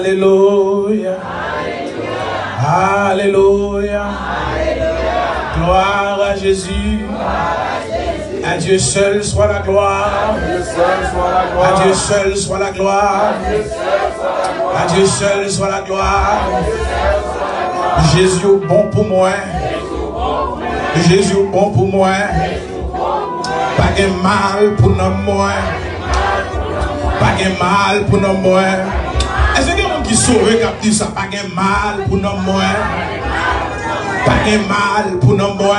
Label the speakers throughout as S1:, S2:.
S1: Alléluia. Alléluia. Gloire à Jésus. À Dieu seul soit la gloire. À Dieu seul soit la gloire. À Dieu seul soit la gloire. Jésus est bon pour moi. Jésus est bon pour moi. Pas de mal pour moi. Pas de mal pour moi. Est-ce que quelqu'un qui sauve qui dit ça? Pas de mal pour moi. Pas de mal pour moi.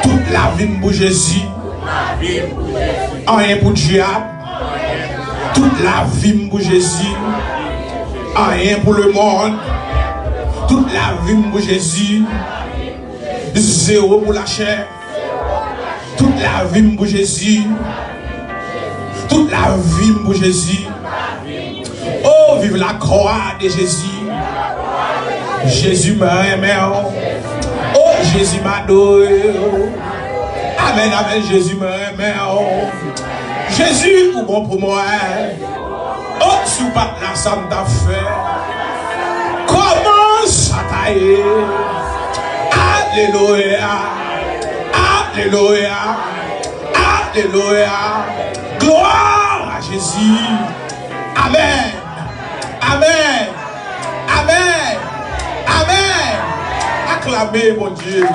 S1: Toute la vie pour Jésus. Rien pour le diable. Toute la vie pour Jésus. Rien pour le monde. Toute la vie pour Jésus. Zéro pour la chair. Toute la vie pour Jésus. Toute la vie pour Jésus. Oh, vive la croix de Jésus. Jésus m'aime. Oh, Jésus m'adore. Amen, amen, Jésus m'aime. Jésus, ou bon pour moi. Oh, sous pas là, ça m'a fait. Comment ça taille? Alléluia. Alléluia. Alléluia. Gloire à Jésus. Amen. Amen. Amen. Amen. Acclamez mon Dieu.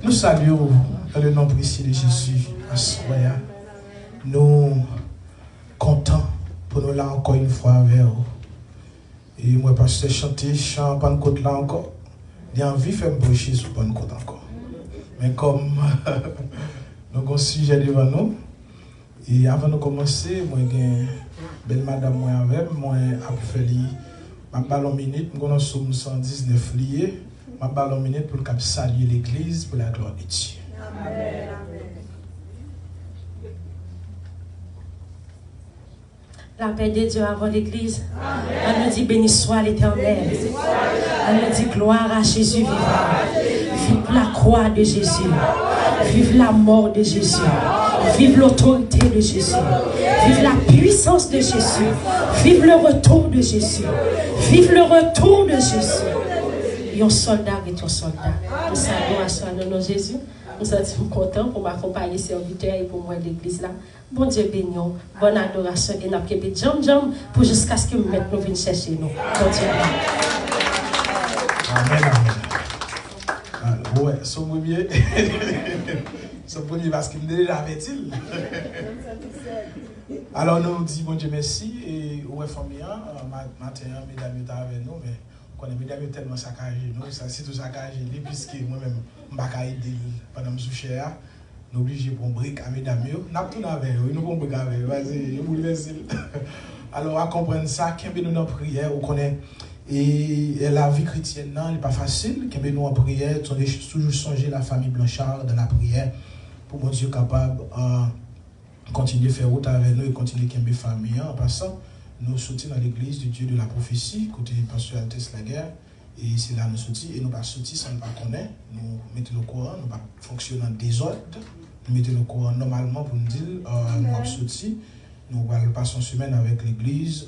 S1: Nous saluons dans le nom précieux de Jésus. Nous comptons pour nous là encore une fois avec vous. Et moi, parce que chanter chant Pentecôte là encore, j'ai envie de faire me brocher sur Pentecôte encore. Mais comme nous avons un sujet devant nous, et avant de commencer, moi, j'ai une belle madame moi avec moi, je vais faire ballon minute, nous avons Somme 119 liés, ma ballon minute pour saluer l'église pour la gloire de Dieu. Amen.
S2: La paix de Dieu avant l'église. On nous dit béni soit l'Éternel. On nous dit gloire à Jésus vivant. Vive la croix de Jésus. Vive la mort de Jésus. Vive l'autorité de Jésus. Vive la puissance de Jésus. Vive le retour de Jésus. Vive le retour de Jésus. Un soldat et un soldat. Nous saluons à soi de nos Jésus. Nous sommes contents pour m'accompagner serviteur et pour moi l'église là. Bon Dieu bénissons, bonne adoration et n'a pas de jam pour jusqu'à ce que nous viennent chercher nous. Bon Dieu.
S1: Amen, amen. Ouais, son premier. Son premier parce qu'il me déjà avait-il. Alors nous disons bon Dieu merci et ouais famille, matin mesdames étaient avec nous mais quand les mesdames tellement saccagé nous, ça c'est tout saccagé puisque moi-même je ne peux pas aider pendant que je suis cher. Nous obligés pour un brique à mesdames, nous avons tout avec eux, nous avons un brique avec eux, vas-y, vous le alors, à comprendre ça, qu'il y a une prière, vous connaissez, et la vie chrétienne, non, n'est pas facile, qu'il y a une prière, on doit toujours songer la famille Blanchard dans la prière, pour mon Dieu capable de continuer à faire route avec nous et continuer à aimer la famille. En passant, nous soutenons dans l'église du Dieu de la prophétie, côté pasteur Altesse Laguerre. Et c'est là nous sortis, et nous pas sortis sans ne pas connaître, nous mettons le courant, nous pas fonctionner en désordre, nous mettons le courant normalement pour nous dire, nous avons sorti, nous allons passer une semaine avec l'église,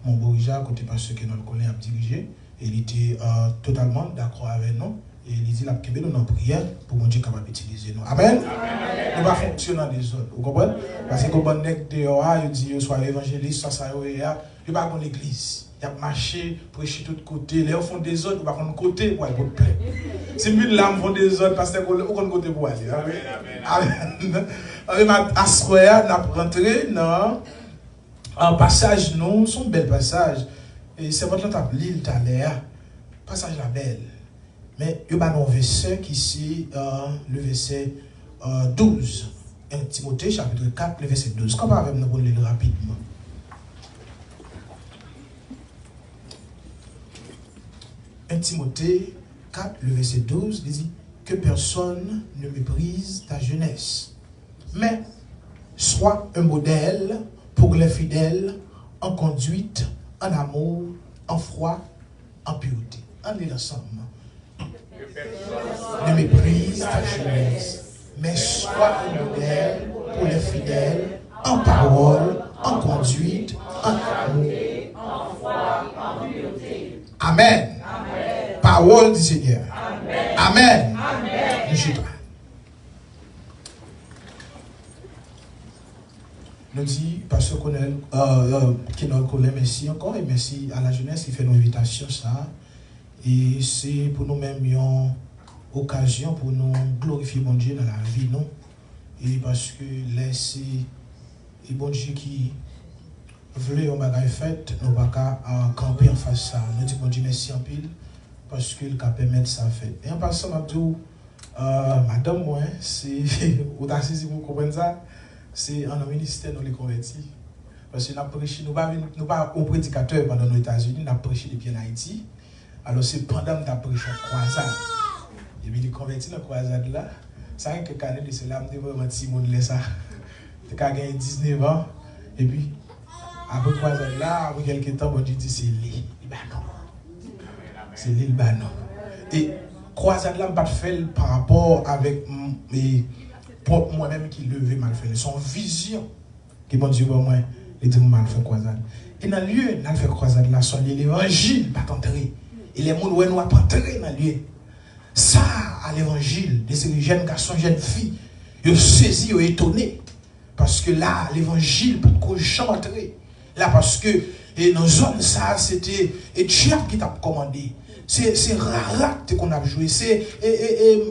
S1: mon Borija, côté pasteur que nous connaissons, a dirigé, et il était totalement d'accord avec nous, et il dit, qu'il y a une prière pour mon Dieu capable d'utiliser nous. Amen. Nous pas fonctionner en désordre, vous comprenez? Parce que quand on est dehors, il dit, soit évangéliste, soit il n'y a pas dans l'église. Il y a marché, prêcher de tous côtés. Les gens font des autres, ils vont côté pour aller pour paix. Si une lame font des autres, parce qu'on va côté pour aller. Amen. Avec ma assoya, on a rentré dans un passage, non, son bel passage. Et c'est votre l'île Talère, passage la belle. Mais il y a un verset qui c'est le verset 12. 1 Timothée, chapitre 4, le verset 12. Comment avec nous pour lire rapidement? 1 Timothée 4, le verset 12, il dit que personne ne méprise ta jeunesse, mais sois un modèle pour les fidèles en conduite, en amour, en foi, en pureté. On est ensemble. Ne méprise ta jeunesse. mais sois un modèle pour les fidèles, en parole, en conduite, en amour. Amen. Parole du Seigneur. Amen. Nous dit, parce qu'on qui nous connaît, merci encore, et merci à la jeunesse qui fait nos invitations, ça. Et c'est pour nous-mêmes une occasion pour nous glorifier bon Dieu dans la vie, non? Et parce que c'est bon Dieu qui voulait un bagage fait, nous ne pouvons pas camper en face ça. Nous disons bon Dieu merci en pile, parce qu'il peut permettre ça fait. Et en passant, madame, moi, c'est, vous avez saisi pour comprendre ça, c'est en ministère nous les convertis. Parce que nous avons prêché, nous n'avons pas un prédicateur pendant nos États-Unis, nous avons prêché depuis en Haïti. Alors c'est pendant que nous avons prêché en croisade. Et puis les convertis dans la croisade là, ça a quelques années de cela, je me dis vraiment si monde laisse ça. Tu as gagné 19 ans, et puis après la croisade là, après quelques temps, bon Dieu dit c'est l'île Libanon. C'est l'île Libanon. Et croisade là, je ne pas faire par rapport avec moi-même qui levais mal fait. Son vision qui bon Dieu pour moi, il dit mal fait croisade. Et dans le lieu, dans le fait croisade là, son l'évangile pas entrer. Et les gens ne vont pas entrer dans le lieu. Ça, à l'évangile, de ces jeunes garçons, jeunes filles, ils saisi, ils étonnés. Parce que là, l'évangile, pas de jamais entrer. Là, parce que dans la zone, ça, c'était Dieu qui t'a commandé. C'est Rarat qu'on a joué. C'est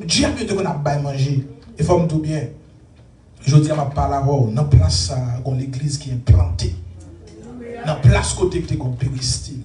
S1: Dieu qu'on a mangé. Il faut me tout bien. Je dis à ma parole, dans la place, dans l'église qui est plantée. Dans la place côté qui est péristyle.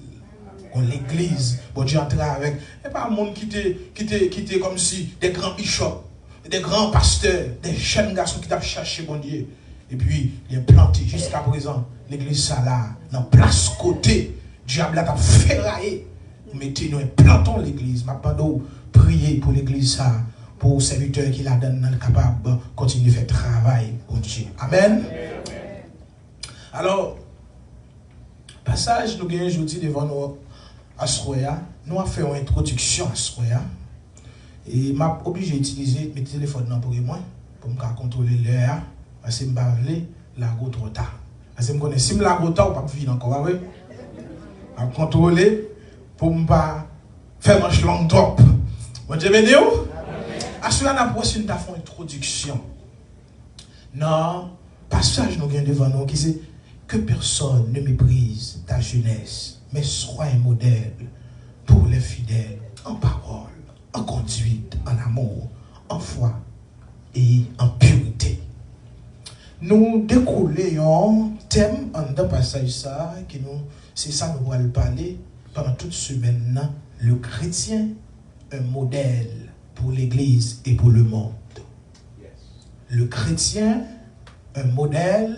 S1: Dans l'église, bon Dieu entrait avec. Et pas un monde qui était comme si des grands bishops, des grands pasteurs, des jeunes garçons qui t'a cherché bon Dieu. Et puis, il est planté jusqu'à présent. L'église, ça là, dans la place côté, diable a ferraillé. Mettez-nous et plantons l'église. Maintenant, priez pour l'église, ça, pour les serviteurs qui la donnent capable de continuer à faire travail pour Dieu. Amen. Alors, passage, nous gagnons aujourd'hui devant nous à Sroya. Nous avons fait une introduction à Sroya. Et je suis obligé d'utiliser mes téléphones pour moi, pour me contrôler l'heure. Parce que je ne vais pas la route trop tard. Parce que je connais si je la route tard, je ne vais pas vivre encore. Je vais contrôler pour ne pas faire manche long trop. Bon Dieu béni. À cela, nous avons une introduction. Non, passage nous gagnons devant nous qui dit que personne ne méprise ta jeunesse, mais sois un modèle pour les fidèles en parole, en conduite, en amour, en foi et en pureté. Nous découlons un thème en un passage ça, c'est ça nous allons parler pendant toute semaine. Le chrétien, un modèle pour l'Église et pour le monde. Le chrétien, un modèle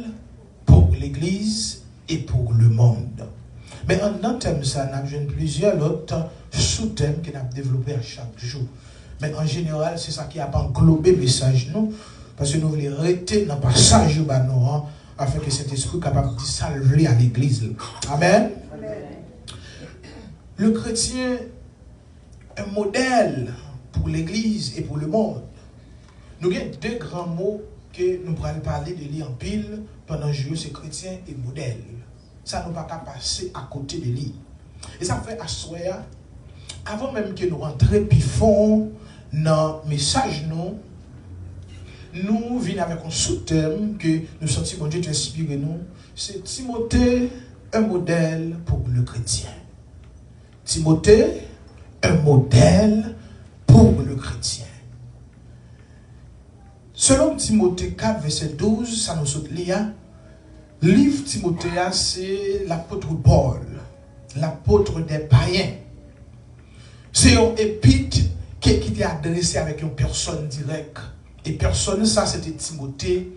S1: pour l'Église et pour le monde. Mais en un thème ça, nous avons plusieurs autres sous-thèmes que nous avons développés à chaque jour. Mais en général, c'est ça qui a englobé le message, nous. Parce que nous voulons arrêter dans le passage afin que cet esprit soit capable de salver à l'église. Amen. Amen. Le chrétien, un modèle pour l'église et pour le monde. Nous avons deux grands mots que nous pourrons parler de lui en pile pendant le jour, c'est chrétien et modèle. Ça ne va pas passer à côté de lui. Et ça fait asseoir, avant même que nous rentrions puis fond dans le message, nous venons avec un sous-thème que nous sentons bon Dieu inspirer nous. C'est Timothée, un modèle pour le chrétien. Timothée, un modèle pour le chrétien. Selon Timothée 4, verset 12, ça nous saute là. Livre Timothée, c'est l'apôtre Paul, l'apôtre des païens. C'est un épître qui était adressé avec une personne directe. Et personne, ça c'était Timothée,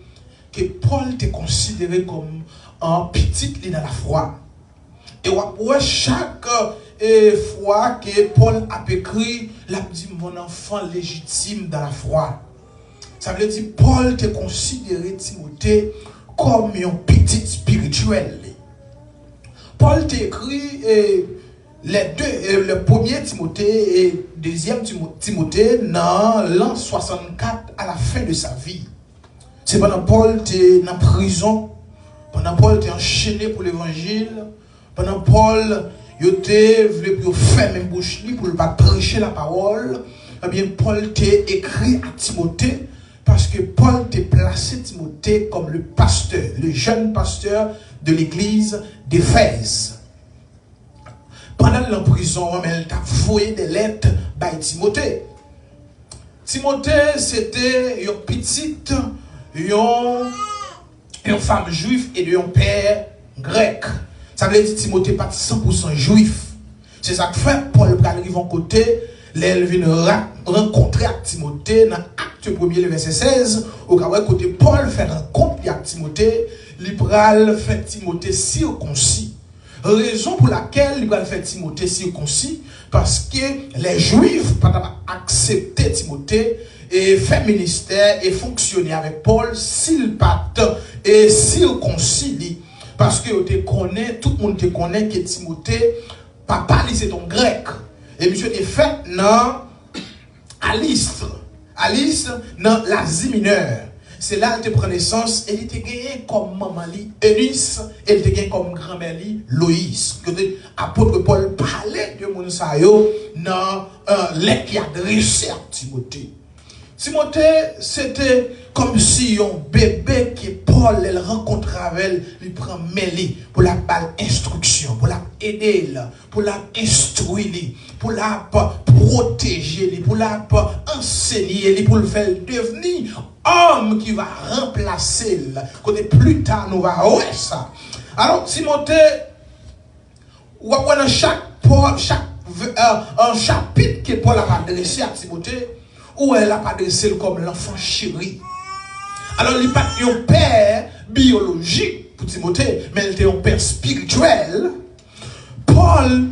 S1: que Paul était considéré comme un petit dans la foi. Et chaque fois que Paul a écrit, il a dit mon enfant légitime dans la foi. Ça veut dire Paul était considéré Timothée comme un petit spirituel. Paul t'a écrit le premier Timothée et deuxième Timothée dans l'an 64 à la fin de sa vie. C'est pendant Paul était en prison, pendant Paul était enchaîné pour l'évangile, pendant Paul était voulu faire même bouche pour ne pas prêcher la parole. Eh bien Paul t'a écrit à Timothée parce que Paul t'a placé Timothée comme le pasteur, le jeune pasteur de l'église d'Éphèse. Pendant la prison, elle t'a envoyé des lettres par Timothée. Timothée, c'était une petite, une femme juive et un père grec. Ça veut dire que Timothée n'est pas 100% juif. C'est ça que fait Paul arrive en côté, elle vient rencontrer avec Timothée dans Acte 1er, le verset 16. Au cas où côté Paul fait rencontre avec Timothée, il fait Timothée circoncis. Raison pour laquelle il va faire Timothée circoncis, parce que les Juifs n'ont pas accepté Timothée et fait ministère et fonctionner avec Paul s'il pas et circoncis. Parce que tout le monde te connaît que Timothée, papa, c'est ton grec. Et monsieur est fait dans Alystre, dans l'Asie mineure. C'est là qu'elle te prend naissance et il te gagné comme maman Eunice et il te gagné comme grand-mère Loïs. Que l'apôtre Paul parlait de Mounsayo dans lettre qui adressée à Timothée. Timothée, c'était comme si un bébé que Paul elle rencontre avec elle, lui prend Mélie pour la balle instruction, pour la aider, pour la instruire, pour la protéger, pour la enseigner, pour le faire devenir homme qui va remplacer. Plus tard, nous va voir ça. Alors, Timothée, on va dans chaque chapitre que Paul a adressé à Timothée, où elle a adressé comme l'enfant chéri. Alors, il n'est pas un père biologique pour Timothée, mais il était un père spirituel. Paul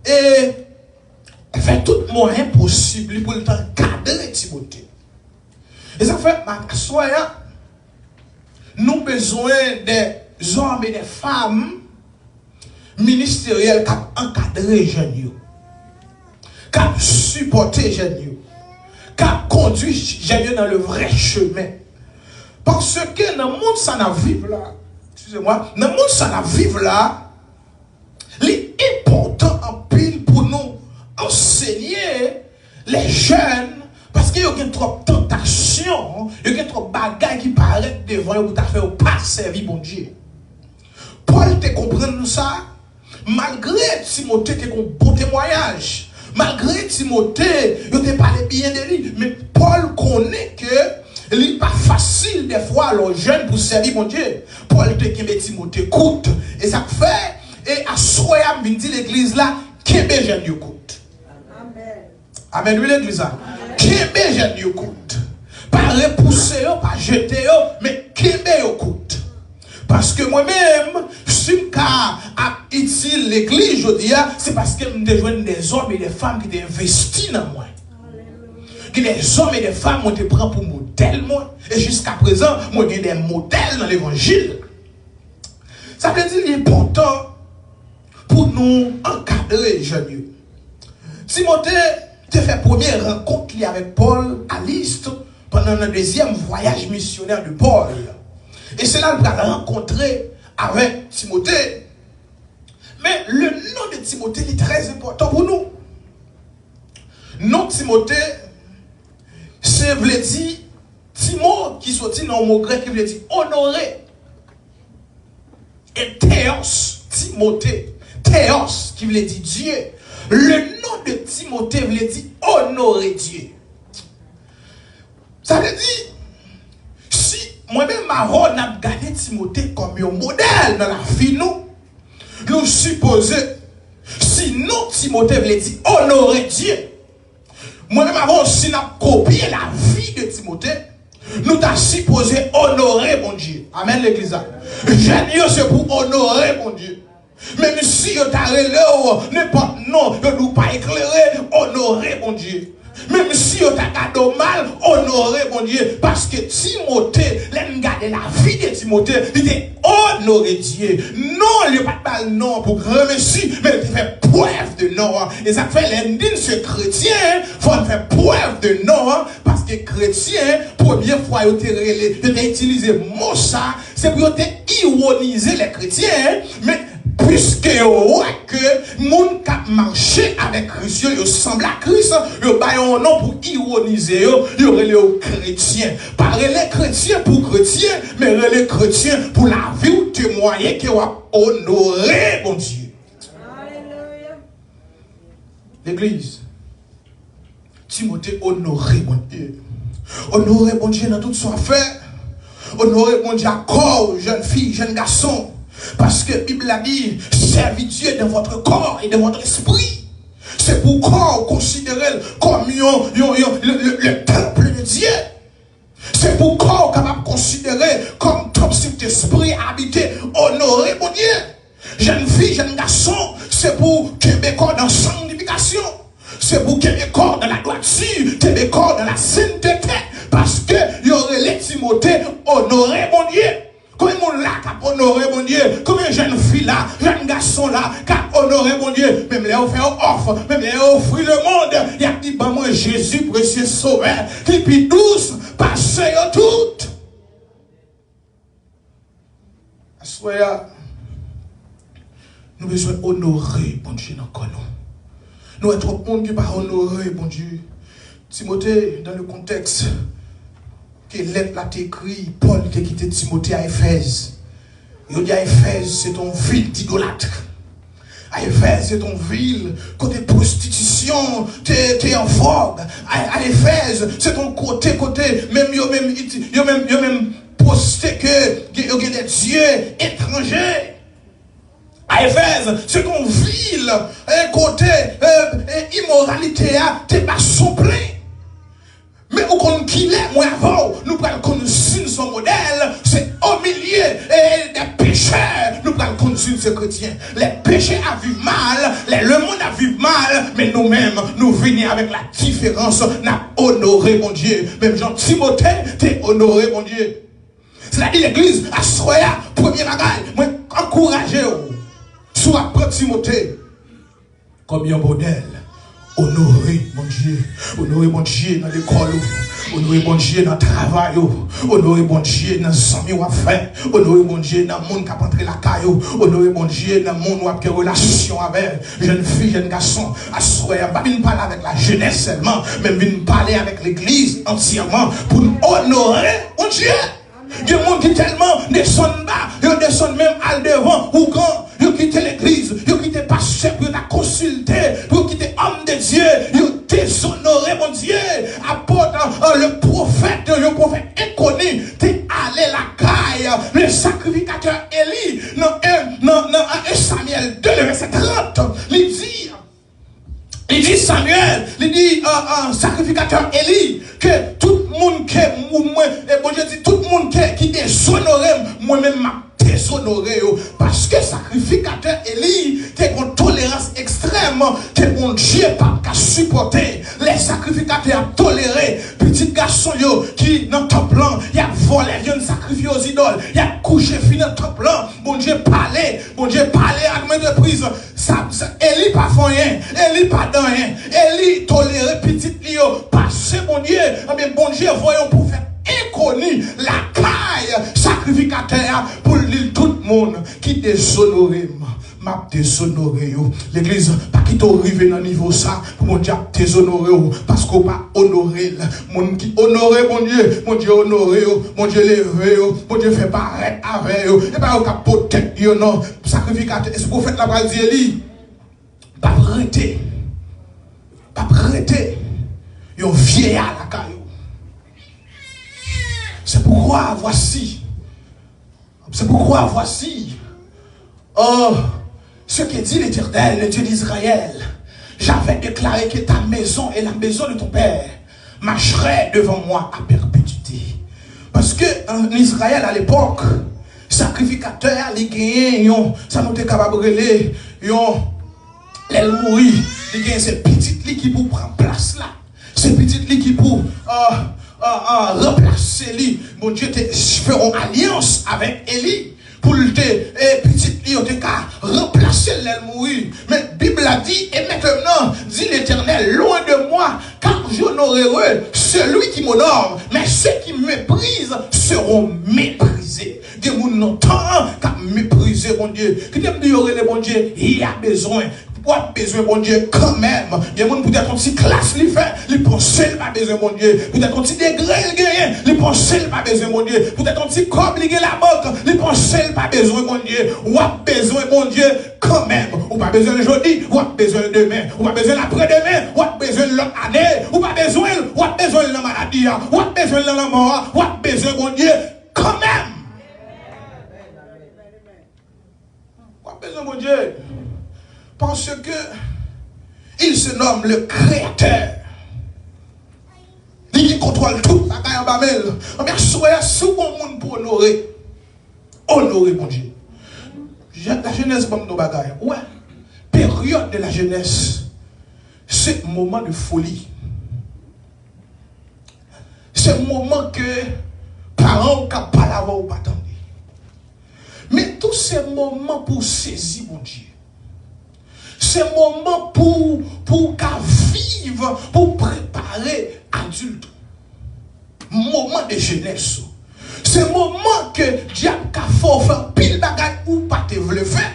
S1: fait tout moyen possible pour encadrer Timothée. Et ça fait, soyons, nous avons besoin des hommes et des femmes ministériels qui encadrent les jeunes, qui supportent les jeunes, qui conduisent les jeunes dans le vrai chemin. Parce que dans le monde, ça n'a vivre là. Excusez-moi, dans le monde, ça n'a vivre là. Il est important en pile pour nous enseigner les jeunes. Parce qu'il y a trop de tentations, il y a trop de bagages qui paraissent devant vous pour faire pas servir bon Dieu. Paul te comprend ça, malgré Timothée qui a un bon témoignage, malgré Timothée, il te parlé bien de lui, mais Paul connaît que il n'est pas facile des fois aux jeunes pour servir mon Dieu. Paul te dit Timothée écoute, et ça fait, et à Soyam, il dit l'église là, qu'est-ce que jeune écoute. Amen, oui l'église là. Qu'est-ce que jeune écoute. Pas repousser, pas jeter, mais qu'est-ce que écoute. Parce que moi-même, si je suis l'église, je dis, c'est parce que je besoin des hommes et des femmes qui ont investi dans moi. Que des hommes et des femmes ont été pris pour modèle, moi. Et jusqu'à présent, moi, j'ai des modèles dans l'évangile. Ça veut dire qu'il est important pour nous encadrer les jeunes. Timothée a fait première rencontre avec Paul à Lystre pendant le deuxième voyage missionnaire de Paul. Et c'est là qu'il a rencontré avec Timothée. Mais le nom de Timothée est très important pour nous. Nom de Timothée, c'est veut dire Timo qui sortit dans le mot grec qui veut dire honoré. Et Théos, Timothée. Théos qui veut dire Dieu. Le nom de Timothée veut dire honorer Dieu. Ça veut dire, si moi-même, Maron a gardé Timothée comme un modèle dans la vie, nous supposons, si non Timothée veut dire honorer Dieu, moi-même, avant, si nous avons copié la vie de Timothée, nous avons supposé honorer mon Dieu. Amen, l'église. Génieux, c'est pour honorer mon Dieu. Même si vous avez n'importe non, vous ne pouvez pas éclairer, honorer mon Dieu. Même si vous avez gardé mal, honorer mon Dieu. Parce que Timothée, l'en garde la vie de Timothée, il était honorer Dieu. Non, il n'y a pas de non pour grand messie, mais il fait preuve de non. Et ça fait l'endine ce chrétien, il faut faire preuve de non, parce que chrétien, première fois, il a utilisé le mot ça, c'est pour ironiser les chrétiens, mais puisque que moun k'ap marché avec Christ, yo semble à Christ, yo bay un nom pour ironiser yo relé chrétien. Pas les chrétiens pour chrétien, mais les chrétiens pour la vie ou témoigner que va honorer bon Dieu. L'église, Timothée honorer bon Dieu. Honorer bon Dieu dans toute son affaire. Honorer bon Dieu à corps, jeune fille, jeune garçon. Parce que la Bible a dit, servez Dieu dans votre corps et dans votre esprit. C'est pour corps considérer comme le temple de Dieu. C'est pour corps capable de considérer comme ton Saint-Esprit habité, honoré mon Dieu. Jeune fille, jeune garçon, c'est pour Québécois dans la sanctification. C'est pour Québécois dans la droiture, Québécois dans la sainteté. Parce que il y aurait les Timothée honoré mon Dieu. Combien de monde là qui a honoré mon Dieu? Combien de jeunes filles là, jeunes garçons là qui a honoré mon Dieu? Même les offert offre, même les offert le monde. Il y a dit, bah moi Jésus, précieux sauveur, qui puis douce, passez tout. Assoya, nous avons besoin d'honorer mon Dieu dans le nous avons trop de monde qui pas honorer mon Dieu. Timothée, dans le contexte, que lettre là écrit, Paul qui a quitté Timothée à Éphèse. Il dit à Éphèse, c'est ton ville d'idolâtre. À Éphèse, c'est ton ville, côté prostitution, t'es en vogue. À Éphèse, c'est ton côté, même posté que y a des dieux étrangers. À Éphèse, c'est ton ville, côté immoralité, t'es pas souple. Mais où qu'on qu'il est, moi avant, nous prenons connaître son modèle, c'est au milieu des pécheurs, nous prenons connaître ce chrétien. Les péchés a vu mal, le monde a vu mal, mais nous-mêmes, nous venons avec la différence, nous honoré mon Dieu. Même Jean Timothée, t'es honoré mon Dieu. C'est-à-dire l'église, à Soya, premier bagage, moi, encouragez sur apprendre Timothée comme un modèle. Honorer mon Dieu dans l'école, honorer mon Dieu dans le travail, honorer mon Dieu dans les amis ou affaires, honorer mon Dieu dans le monde qui a entré la caillou, honorer mon Dieu dans le monde où il y a relation avec jeune fille, jeune garçon. À ce moment-là, pas venir parler avec la jeunesse seulement, mais venir parler avec l'église entièrement pour honorer mon Dieu. Il y a des gens qui tellement descendent bas, ils descendent même à devant ou quand ils quittent l'église, ils quittent pasteur pour la consulter, pour quitter homme de Dieu, ils déshonorent mon Dieu. Apporte le prophète inconnu, t'es allé la caille, le sacrificateur Élie, dans 1 Samuel 2, verset 30, il dit Samuel, il dit sacrificateur Élie, que tout le monde qui est bon Dieu dit tout le monde qui déshonore, moi-même m'a déshonoré, parce que sacrificateur Élie, qui a une tolérance extrême, que mon Dieu pas qu'à supporter. Les sacrificateurs ont toléré, petit garçon qui dans le temple, il a volé, il a sacrifié aux idoles, il a couché fini dans le temple, mon Dieu parlait à main de prise. Élie pas fait rien, Élie pas dans rien, Élie toléré petit Lio, parce que mon Dieu, mais bon Dieu, voyons pour faire inconnu la caille sacrificateur pour l'île tout le monde qui déshonoré m'a déshonoré. L'église pas qui t'arrive dans le niveau ça pour mon Dieu déshonoré parce qu'on pas honoré mon qui honoré mon Dieu honoré mon Dieu levé mon Dieu fait paraître avec et pas au capot tête non sacrificateur et ce prophète la va dire lui pas prêter yo vieillard la caillou. C'est pourquoi voici ce que dit l'Éternel, le Dieu d'Israël. J'avais déclaré que ta maison et la maison de ton père marcheraient devant moi à perpétuité. Parce que en Israël à l'époque, sacrificateur, les gagnants, ça nous était capable de les mourir. Les gagnants, c'est petit lit qui pour prendre place là. C'est petit lit qui pour remplacer lui. Mon Dieu, feront alliance avec Élie pour le petit li te ka remplacer l'aile mourir. Mais la Bible a dit, et maintenant, dit l'Éternel, loin de moi, car j'honorerai celui qui m'honore, mais ceux qui me méprisent seront méprisés. Des gens n'entendent qu'à mépriser mon Dieu. Qui t'aime dire le bon Dieu, il y a besoin. Pas besoin mon Dieu quand même. Il y a des gens peut-être si classe li fait, li pense pas besoin mon Dieu. Peut-être si degré il gagne, li pense pas besoin mon Dieu. Peut-être si comme li gagne la banque, li pense pas besoin mon Dieu. Ou a besoin mon Dieu quand même. Ou pas besoin aujourd'hui, ou a besoin demain, ou pas besoin après-demain, ou a besoin l'autre année, ou pas besoin, ou a besoin de la maladie, ou a besoin de la mort, ou a besoin mon Dieu quand même. Ou a besoin mon Dieu. Parce que il se nomme le Créateur. Il contrôle tout. Mais soyez sous mon monde pour honorer. Honorer mon Dieu. La jeunesse, bon, nos bagailles. Ouais. Période de la jeunesse. C'est un moment de folie. C'est un moment que parents ne peuvent pas l'avoir ou pas attendre. Mais tous ces moments pour saisir mon Dieu. C'est un moment pour vivre, pour préparer adulte. Moment de jeunesse. C'est un moment que diable a fait faire pile bagaille ou pas te veut le faire.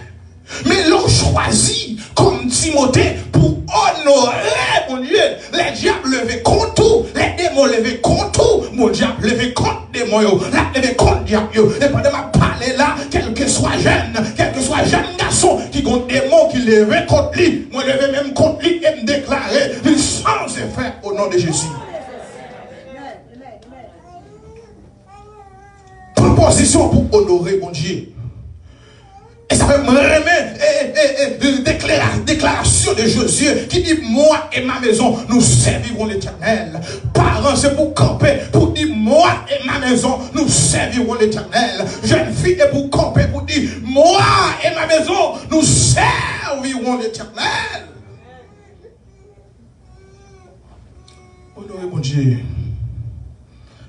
S1: Mais l'on choisit comme Timothée pour honorer mon Dieu. Les diables levés contre tout, les démons levés contre tout, mon diable levé contre démons, la levé contre diable. Et pendant ma parler là, quel que soit jeune garçon qui ont démons qui levé contre lui, moi levé même contre lui et me déclarer, il sans se faire au nom de Jésus. Proposition pour honorer mon Dieu. Et ça fait me remettre déclaration de Josué qui dit moi et ma maison nous servirons l'Éternel. Parents c'est pour camper pour dire moi et ma maison nous servirons l'Éternel. Jeune fille est pour camper pour dire moi et ma maison nous servirons l'Éternel. Honorez mon Dieu.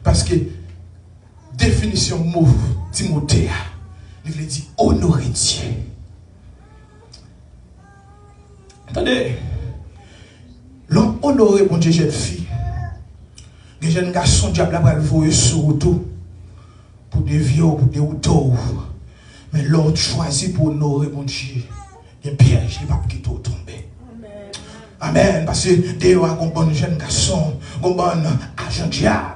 S1: Parce que définition mot Timothée. Il veut dire honorer Dieu. Attendez. L'homme honoré, mon Dieu, jeune fille. Les jeunes garçons, diable va le voir sur auto. Pour des vieux, pour des autos. Mais l'autre choisit pour honorer, mon Dieu. Il y a un piège, il ne va pas quitter tomber. Amen. Parce que Dieu a un bon jeune garçon, un bon agent diable.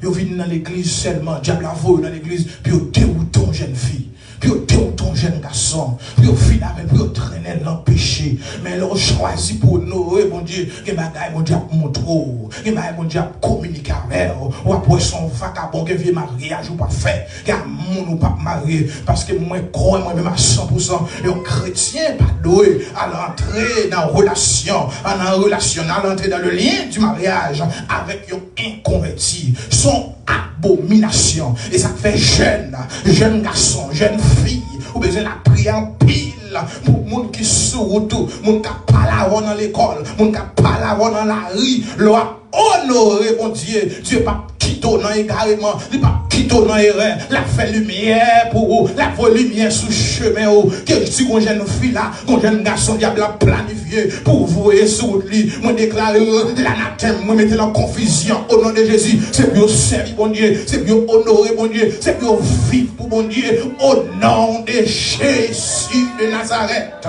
S1: Ils viennent dans l'église seulement, diable a volé dans l'église, puis ils déroutent une jeune fille. Puis ils déroutent un jeune garçon. Puis ils finalement, puis ils traînent dans le péché. Mais ils ont choisi pour honorer, mon Dieu, que bagaille, mon Dieu, montre, que bagaille, mon Dieu, communiquer avec eux. Ou après son vagabond, que vieux mariage ou pas fait, car mon ou pas marié. Parce que moi, crois, moi-même à 100%, un chrétien, pas doué, à l'entrée dans la relation, à l'entrée dans le lien du mariage avec un inconverti. Son abomination. Et ça fait jeune garçon, jeune fille, ou besoin de la prière en pile pour les gens qui sont autour, les gens qui parlent dans l'école, les gens qui parlent dans la rue, leur honorer mon Dieu. Dieu pas quitter dans égarement, il pas quitter dans erreur, la fait lumière pour vous, la voie lumière sous chemin ou que si une jeune fille là, un jeune garçon diable a planifié pour vous et sur lui, moi déclarer l'anathème, moi mettre en confusion au nom de Jésus, c'est pour servir mon Dieu, c'est pour honorer mon Dieu, c'est pour vivre pour mon Dieu au nom de Jésus de Nazareth.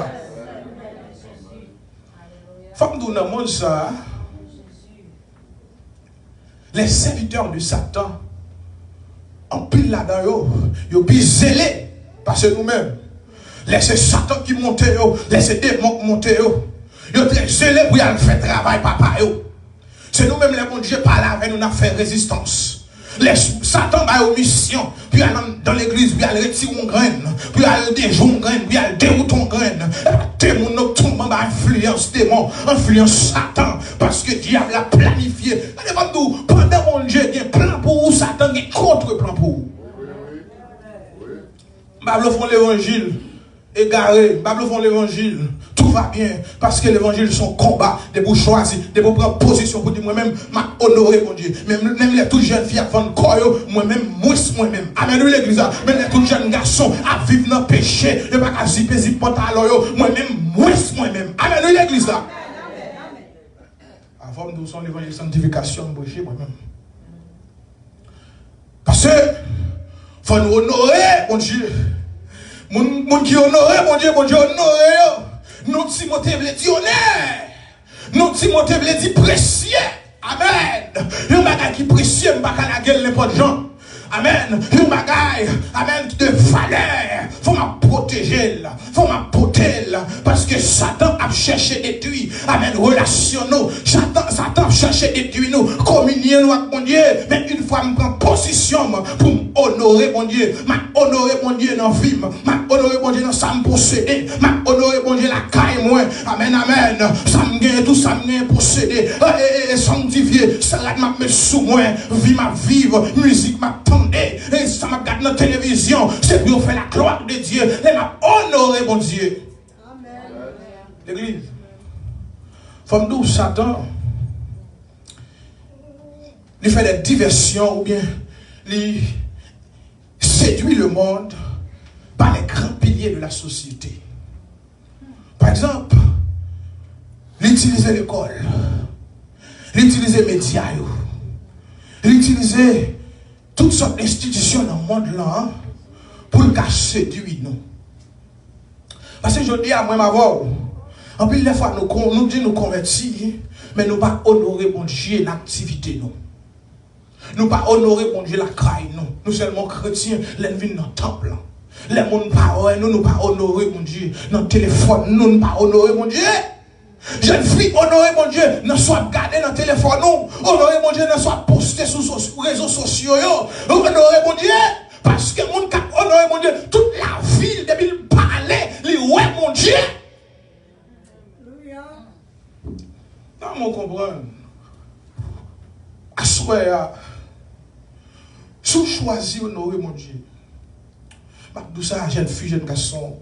S1: Femme dans le monde ça. Les serviteurs de Satan, en pile là-dedans, ils sont plus zélés parce que nous-mêmes. Laissez Satan qui monte, laissez démons qui montent, ils sont très zélés pour aller faire travail, papa. C'est nous-mêmes, les bons dieux, par là, nous avons fait résistance. Les Satan va aux missions, puis aller dans l'église, puis aller retirer une graine, puis aller déjouer une graine, puis aller dérouter une graine. Démon tombe en influence démon, influence Satan, parce que Diable a planifié. Pendant mon Dieu, il y a un plan pour vous, Satan, il y a un contre-plan pour vous. Bablo font l'évangile, égaré, Bablo font l'évangile, tout va bien. Parce que l'évangile, son combat, de vous choisir, de vous prendre position pour dire moi-même, m'a honoré, mon Dieu. Même les toutes jeunes filles à vendre corps, moi-même, moi-même. Amen, l'église. Même les toutes jeunes garçons à vivre dans le péché, et pas qu'à zipper pantalon, moi-même, moi-même. Amen, l'église. Avant de nous son l'évangile sanctification, moi-même. Parce que, faut nous honorer, mon Dieu. Mon qui honoré, mon Dieu, honoré. Nous, Timothée, veut dire honneur. Nous, Timothée, veut dire précieux. Amen. Un bagage qui précieux, je ne vais pas la gueule n'importe gens. Amen. Un bagage, amen, de valeur. Faut m'a protéger, faut m'a protéger. Parce que Satan a cherché détruire. Amen. Relation nous. Satan a cherché détruire nous. Communier nous avec mon Dieu. Mais une fois, je prends position pour m'honorer mon Dieu. M'honorer mon Dieu dans la vie. M'honorer mon Dieu dans ça me posséder. M'honorer mon Dieu la caille moi. Amen, amen. Ça me gagne tout, ça me gagne posséder. Et sanctifier. Ça m'a mis sous moi. Vie m'a vivre. Musique m'a tendre. Et ça m'a gardé dans la télévision. C'est pour faire la gloire de Dieu. Et m'a honoré mon Dieu. Amen. L'église. Femme d'où Satan. Il fait des diversions ou bien il séduit le monde par les grands piliers de la société. Par exemple, il utilise l'école, il utilise les médias, il utilise toutes sortes d'institutions dans le monde là pour le séduire nous. Parce que je dis à moi, ma voix, en plus, des fois, nous disons nous convertir, mais nous ne pas honorer mon Dieu l'activité nous. Nous ne pas honorer mon Dieu la craille nous. Nous seulement chrétiens, les venus dans le temple. Les gens nous ne pas honorer mon Dieu dans le téléphone. Nous ne pas honorer mon Dieu. Jeune fille, honorer mon Dieu, ne soit gardé dans le téléphone. Honorer mon Dieu, ne soit posté sur les réseaux sociaux. Honorer mon Dieu. Parce que mon cap honorer mon Dieu, toute la ville, depuis le palais, les ouais mon Dieu. Non, mon comprendre. Assoya. Si vous choisissez honorer mon Dieu, tout ça, jeune fille, jeune garçon,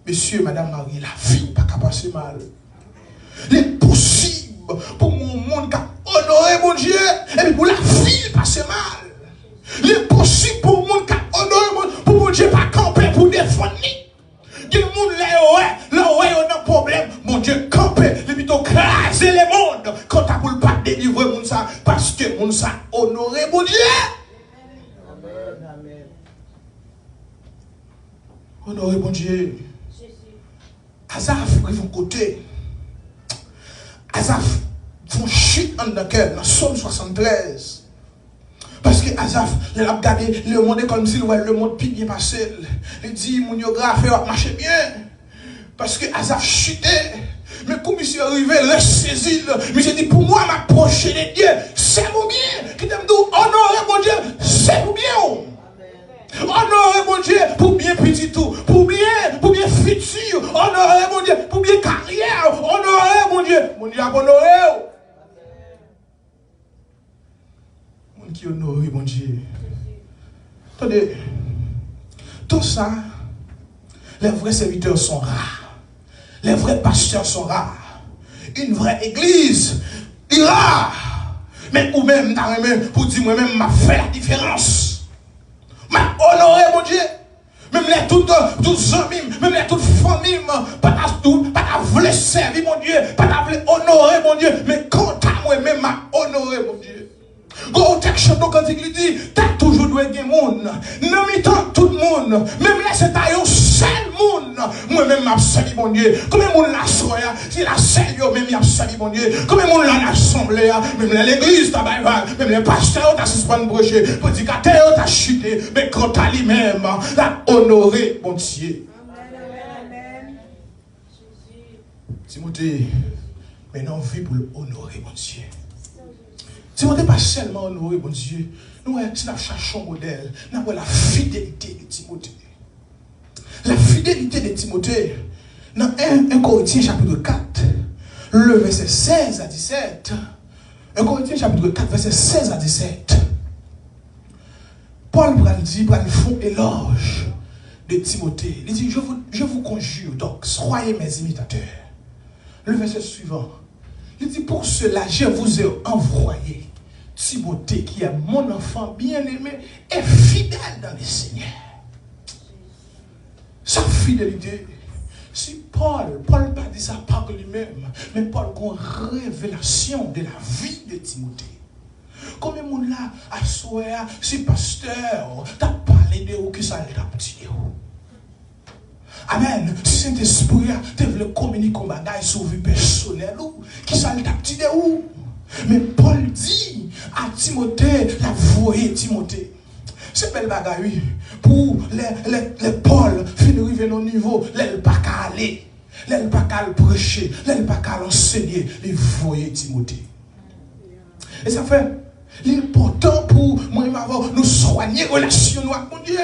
S1: monsieur, madame Marie, la vie pas qu'à passer mal. Il est possible pour mon monde qui honorer mon Dieu, et puis pour la vie passer mal. Il est possible pour mon monde qui honorer mon Dieu, pour mon Dieu pas camper pour défendre. Il y a des gens là où il y a un problème, mon Dieu camper, il est plutôt craser les mondes quand tu ne peux pas délivrer mon ça, parce que mon ça honorer mon Dieu. Honorer mon Dieu. Azaf, ils vont côté. Azaf, font chute en cœur, dans Somme 73. Parce que Azaf, il a regardé le monde comme s'il voyait le monde plus bien passé. Il dit, mon biographe va marcher bien. Parce que Azaf chutait. Mais comme il s'est arrivé, il a saisi. Mais j'ai dit, pour moi, m'approcher de Dieu, c'est mon bien. Qui t'aime d'où honorer mon Dieu, c'est mon bien. Honorer mon Dieu pour bien petit tout, pour bien futur, honorer mon Dieu pour bien carrière, honorer mon Dieu a honoré. Mon qui honore mon Dieu. Attendez, tout ça, les vrais serviteurs sont rares, les vrais pasteurs sont rares, une vraie église est rare, mais ou même pour dire moi-même m'a fait la différence. M'a honoré mon Dieu. Même les toutes amis, même les toutes familles, pas ta voulu servir mon Dieu, pas ta voulu honorer mon Dieu, mais quand à moi-même m'a honoré mon Dieu. Quand tu quand il dit, tu as toujours doué de monde. Non, mais tout le monde, même là c'est un seul monde. Moi-même m'a servi mon Dieu. Combien de monde la soya, si la servi même m'a servi mon Dieu. Combien de monde l'assemblée, même l'église, même les pasteurs, t'as suspendu broché, les prédicateurs, t'as chuté, mais quand t'as lui-même, t'as honoré mon Dieu. Amen. Timothée, maintenant on vit pour l'honorer mon Dieu. Timothée pas seulement honorer mon Dieu. Nous, si nous cherchons un modèle, nous avons la fidélité de Timothée. La fidélité de Timothée, dans 1 Corinthiens chapitre 4, le verset 16 à 17. 1 Corinthiens chapitre 4, verset 16 à 17. Paul dit, il font éloge de Timothée. Il dit, je vous conjure donc, soyez mes imitateurs. le verset suivant. Il dit, pour cela, je vous ai envoyé Timothée, qui est mon enfant bien-aimé et fidèle dans le Seigneur. Sa fidélité, si Paul pas dit ça par lui-même, mais Paul a une révélation de la vie de Timothée. Comme mon là, à soir, si pasteur, t'as parlé de où qui ça t'a dit de où. Amen. Si Saint-Esprit te veut communiquer un bagage sur vie personnelle ou qui ça t'a dit de où. Mais Paul dit à Timothée, la voyez Timothée. C'est belle bagaille pour les Paul finir arriver au niveau, les pas qu'à aller, les pas qu'à prêcher, les pas qu'à enseigner, les voyez Timothée. Et ça fait l'important pour moi nous soigner relation avec mon Dieu.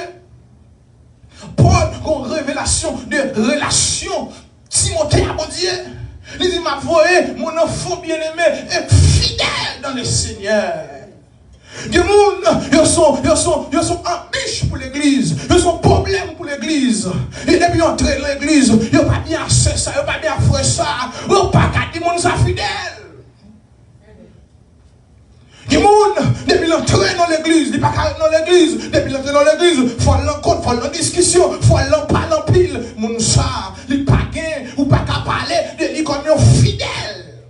S1: Paul a une révélation de relation Timothée à mon Dieu. Il dit, ma voyez, mon enfant bien-aimé est fidèle dans le Seigneur. Des gens, ils sont ambiches pour l'église. Ils sont problèmes pour l'église. Et depuis entrer dans l'église, ils n'ont pas bien fait ça, ils n'ont pas bien fait ça. Ils n'ont pas qu'à dire qu'ils sont fidèles. Des gens, depuis l'entrée dans l'église, ils ne sont pas dans l'église. Depuis l'entrée dans l'église, il faut l'encontre, il faut la discussion, il faut l'en en pile. Mon ça, ils ne sont pas gain ou pas qu'à parler de lui comme fidèle.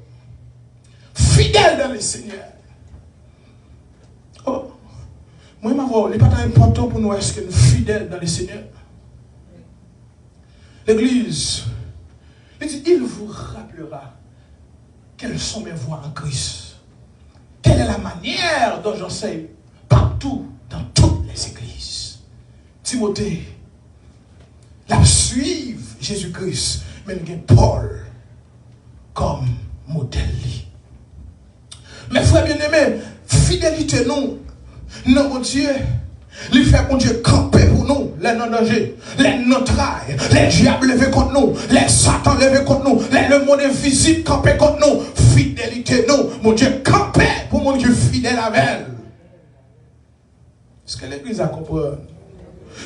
S1: Fidèle dans le Seigneur. Oh, moi, il n'est pas très important pour nous est-ce que nous sommes fidèles dans le Seigneur. L'Église, il vous rappellera quelles sont mes voies en Christ. Quelle est la manière dont j'enseigne partout, dans toutes les églises. Timothée, la suivre Jésus-Christ, mais il y a Paul comme modèle. Mes frères bien-aimés, fidélité nous, non mon Dieu, il fait mon Dieu camper pour nous, les non-dangers, les non-trailles, les diables levés contre nous, les satans levés contre nous, le monde invisible camper contre nous, fidélité nous, mon Dieu camper pour mon Dieu fidèle avec elle. Est-ce que l'église a compris?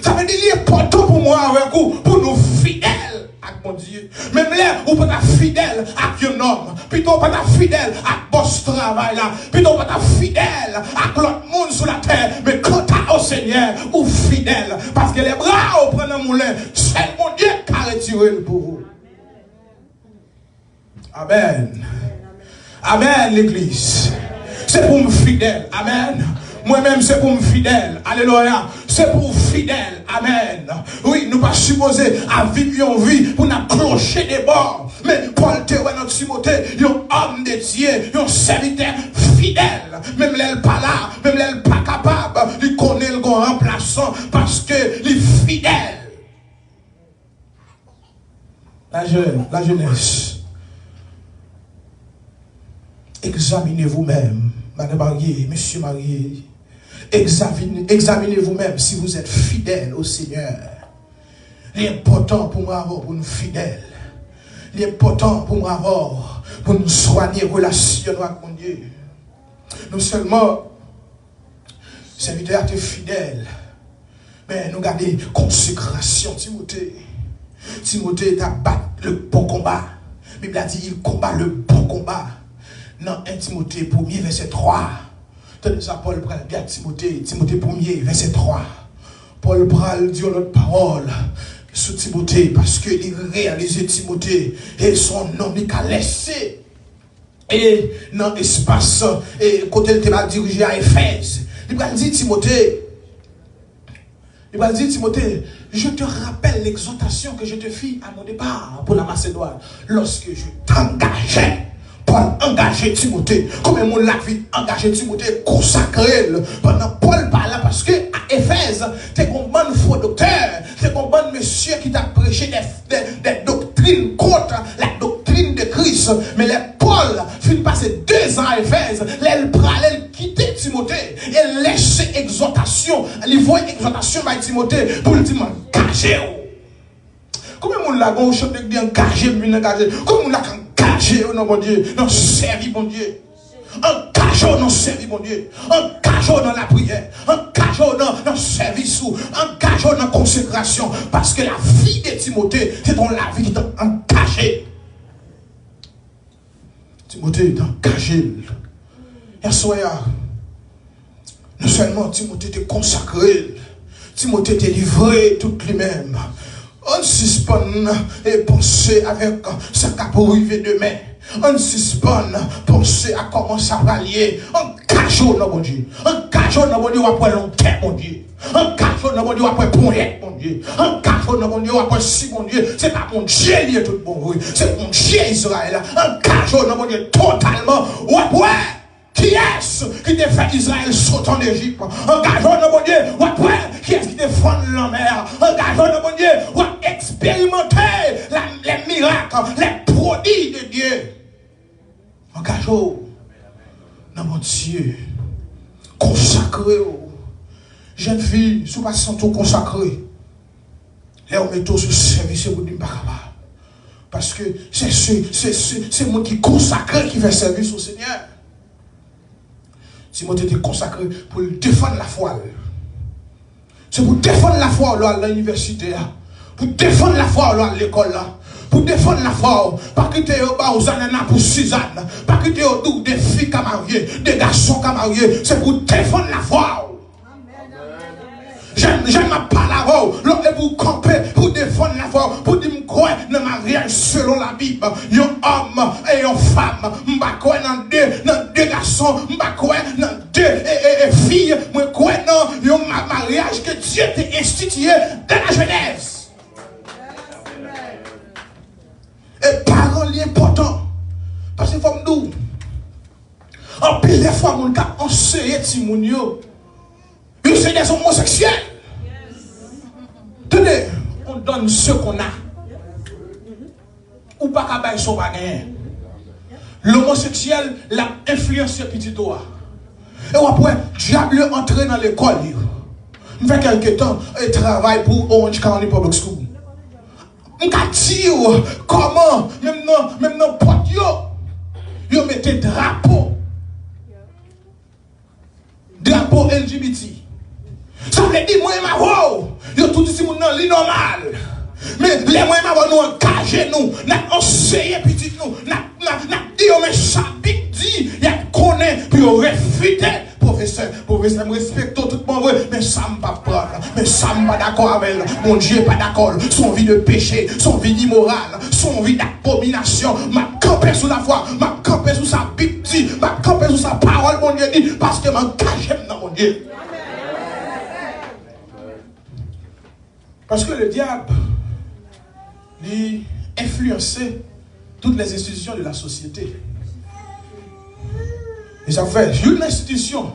S1: Ça veut dire qu'il est important pour moi avec vous, pour nous fidèles avec mon Dieu. Même là, vous pouvez être fidèle avec un homme, plutôt pas être fidèle avec boss travail là, plutôt pas être fidèle avec l'autre monde sur la terre, mais quant au Seigneur, ou fidèle, parce que les bras au prendre un moulin, c'est mon Dieu qui a retiré pour vous. Amen. Amen, l'église. C'est pour me fidèle. Amen. Moi-même, c'est pour me fidèle. Alléluia. C'est pour fidèle. Amen. Oui, nous pas supposer à vivre une vie pour nous clocher des bords. Mais Paul te voit dans Timothée, un homme de Dieu, un serviteur fidèle. Même l'elle pas là, même l'elle pas capable, il connaît le grand remplaçant parce que il est fidèle. La jeunesse. Examinez vous-même, madame mariée, monsieur marié. Examinez vous-même si vous êtes fidèle au Seigneur. L'important pour moi avoir pour nous fidèles. L'important pour moi avoir pour nous soigner relation avec mon Dieu. Non seulement serviteur est fidèle, mais nous gardons consécration. Timothée a battu le bon combat. La Bible a dit il combat le bon combat. Dans 1 Timothée 1er verset 3. Tenez ça, Paul prend bien Timothée 1er verset 3. Paul prend dit notre parole sur Timothée parce qu'il réalisait Timothée et son nom il a laissé. Et dans l'espace, et côté il va diriger à Éphèse. Il va dire Timothée, je te rappelle l'exhortation que je te fis à mon départ pour la Macédoine lorsque je t'engageais. Paul engagé Timothée. Comme mon la vie engagé Timothée, consacré. Pendant Paul parle parce que à Éphèse, t'es un bon faux docteur, t'es un bon monsieur qui t'a prêché des doctrines contre la doctrine de Christ. Mais les Paul finit passer 2 ans à Éphèse, elle quitter Timothée et laisser exhortation, il voit exhortation par Timothée pour le dire engagé. Comment on l'a engagé, comment on l'a engagé dans mon Dieu, dans servir mon Dieu. Engagé dans servir mon Dieu. Engagé dans la prière. Engagé dans le service. Engagé dans la consécration. Parce que la vie de Timothée, c'est dans la vie qui est engagée. Timothée est engagé. Et soya, non seulement Timothée était consacré, Timothée était livré tout lui-même. On suspend et penser avec ce qui peut arriver demain. On suspend, penser à comment ça va lier. On cache dans mon Dieu. On cache dans mon Dieu après longtemps, mon Dieu. On cache dans mon Dieu après poignette, mon Dieu. On cache dans mon Dieu après si, mon Dieu. C'est pas mon Dieu qui est tout bon, oui. C'est mon Dieu Israël. On cache dans mon Dieu totalement. Ouais. Qui est-ce qui défend Israël sautant d'Égypte? Engageons dans mon Dieu. Ouais. Qui est-ce qui défend la mer? Engageons dans mon Dieu. Ouais. Expérimenter les miracles, les prodiges de Dieu. Engageons dans mon Dieu. Consacrez. Jeune fille, si vous ne sentez pas consacré, là on met tout sur service et vous dites pas capable. Parce que c'est moi qui consacré qui fait service au Seigneur. Timothée était consacré pour défendre la foi. C'est pour défendre la foi à l'université, pour défendre la foi à l'école, pour défendre la foi, pas quitter aux années pour 6 ans, pas quitter autour des filles qui mariées, des garçons qui mariés, c'est pour défendre la foi. J'aime ma parole, et vous campez pour défendre la foi, pour dire que dans le mariage selon la Bible, il y a un homme et une femme, je dans deux garçons, je dans deux filles, je dans un mariage que Dieu t'a institué dans la Genèse. Et parole est important, parce qu'il faut me dire, en pile des fois, mon gars, on sait Timonio. C'est des homosexuels. Tenez, on donne ce qu'on a. Ou pas qu'à bailler son bagage. L'homosexuel l'a influencé petit toi. Et après, diable entré dans l'école. Je fais quelques temps et travaille pour Orange County Public School. Je dis comment, même dans pote yo mettez drapeau LGBT. Ça veut dire, moi et ma voix, yo tout ici, mon nom, normal. Mais les moi et ma voix, nous engager nous, nous enseigner petit nous, nous dit, mais ça dit, il y a connaît, puis on réfuter. Professeur, me respecte tout le monde, mais ça ne pas prendre, mais ça ne pas d'accord avec elle. Mon Dieu n'est pas d'accord. Son vie de péché, son vie d'immorale, son vie d'abomination, m'a campé sous la foi, m'a campé sous sa Bible, m'a campé sous sa parole, mon Dieu dit, parce que m'engage dans mon Dieu. Parce que le diable, il influençait toutes les institutions de la société. Et ça fait une institution,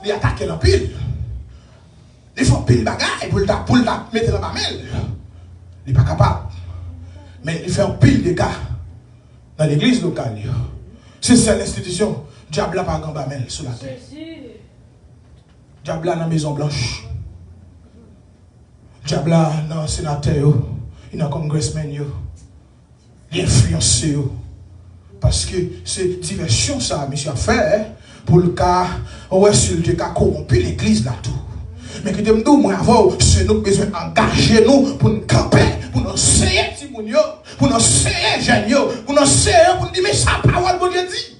S1: il attaque la pile. Il faut pile bagaille pour la mettre dans la mamelle. Il n'est pas capable. Mais il fait un pile de cas dans l'église locale. C'est ça l'institution. Diable n'a pas grand mamelle sur la terre. Diable dans la Maison Blanche. Diable dans le sénateur. Il y a un congressman. Il influence. Parce que c'est diversion ça, monsieur a fait, pour le cas, ouais, sur le cas corrompu l'église là tout. Mais que nous, moi, avant, c'est nous besoin d'engager nous pour nous camper, pour nous essayer, Timonio, pour nous essayer, Génio, pour nous essayer, pour nous dire, mais ça, parole, bon Dieu dit.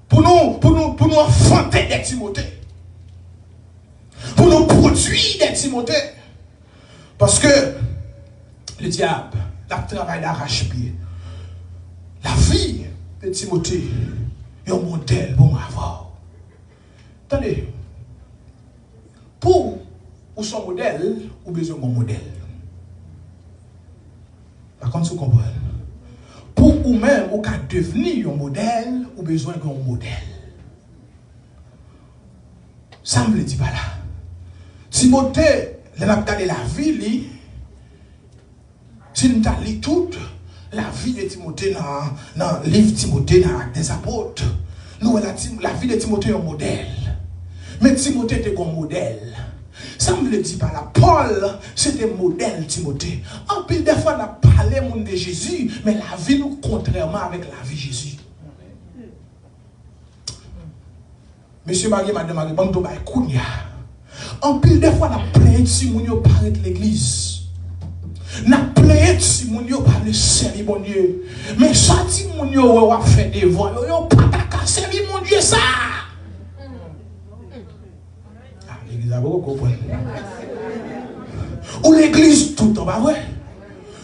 S1: Pour nous enfanter des Timothées. Pour nous produire des Timothées. Parce que le diable, la travail d'arrache-pied. La vie de Timothée est un modèle bon à avoir. Attendez, pour ou son modèle, ou besoin d'un modèle. Par contre, vous comprenez. Pour ou même, ou qu'à devenir un modèle, ou besoin d'un modèle. Ça me le dit pas là. Timothée, il a regardé la vie, si nous avons lu tout, la vie de Timothée dans le livre Timothée, dans des apôtres, nous, la vie de Timothée est un modèle. Mais Timothée était un modèle. Ça me le dit pas là. Paul, c'était un modèle Timothée. En pile des fois, on a parlé de Jésus, mais la vie nous contrairement avec la vie de Jésus. Monsieur Marie, madame Marie, bon, tout écoute. En pile des fois, on a plein de Simonio paraître l'église. On a plein de Simonio par le servir mon Dieu. Mais ça dit mon Dieu, on va faire des voix. Yo pas qu'à servir mon Dieu ça. Ah, l'église a beaucoup compris. Ou l'église tout le temps, pas vrai?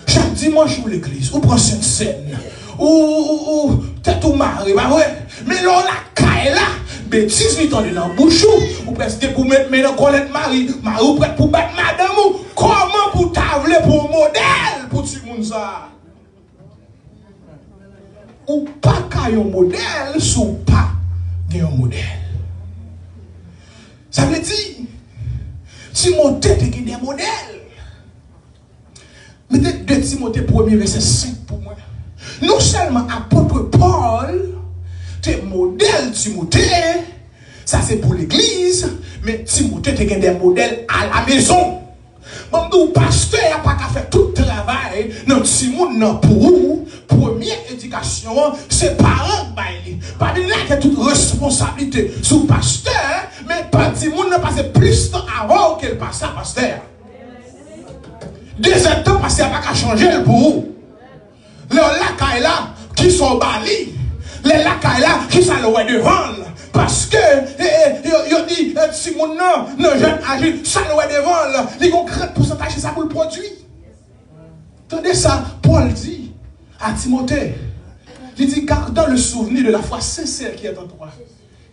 S1: Chaque dimanche ou l'église, ou prend cette scène, ou tête ou mari, pas vrai? Mais là, la caille là, bêtise, il t'en est dans la bouche, ou presque pour mettre dans Colette Marie, ou prête pour battre madame, ou comment pour t'avler pour un modèle pour tout le monde ça? Ou pas qu'à un modèle, ou pas un modèle. Ça veut dire, Timothée te des modèles. Mettez 2 Timothée 1er verset 5 pour moi. Non seulement apôtre Paul, t'es modèle Timothée, ça c'est pour l'église, mais Timothée te des modèles à la maison. Bon, le pasteur n'a pas qu'à faire tout le travail dans Timothée pour vous. Première éducation, c'est parents qui pas de là qui a toute responsabilité sur le pasteur, mais pas Timothée n'a passé plus de temps avant qu'elle passe à pasteur. 2 temps passé à pas qu'à changer pour vous. Les lacailles là qui sont balis, les lacailles là qui sont devant. Parce que, il dit, si mon nom, jeune âgé, ça doit devant, il y a un grand pourcentage de ça pour le produit. Attendez ça, Paul dit à Timothée, il dit, gardant le souvenir de la foi sincère qui est en toi,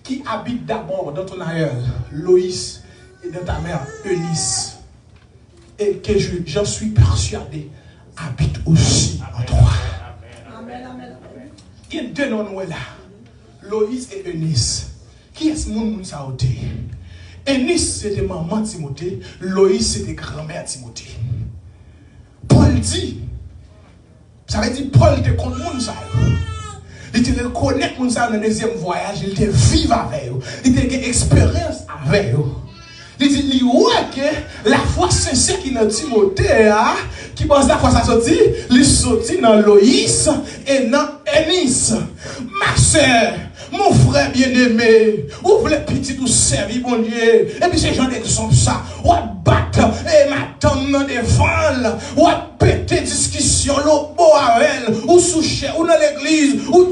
S1: qui habite d'abord dans ton aïeul, Loïs, et dans ta mère, Eunice, et que j'en suis persuadé, habite aussi en toi. Il y a 2 noms là, Loïs et Eunice. Qui est-ce que moun sa ote? Eunice c'était maman Timothée, Loïs c'était grand-mère Timothée. Paul dit, ça veut dire Paul te connaît moun sa. Il te reconnaît moun sa dans le 2e voyage, il te vive avec eux, il te une expérience avec eux. Il dit, il voit que la foi sincère qui est dans Timothée, qui pense la foi ça sorti, il sorti dans Loïs et dans Eunice. Ma soeur, mon frère bien-aimé, ouvre les petits ou servir mon Dieu. Et puis ces gens d'exemple ça, ou à battre, et madame dans des vannes, ou à péter discussion, l'eau avec elle, ou soucher, ou dans l'église, ou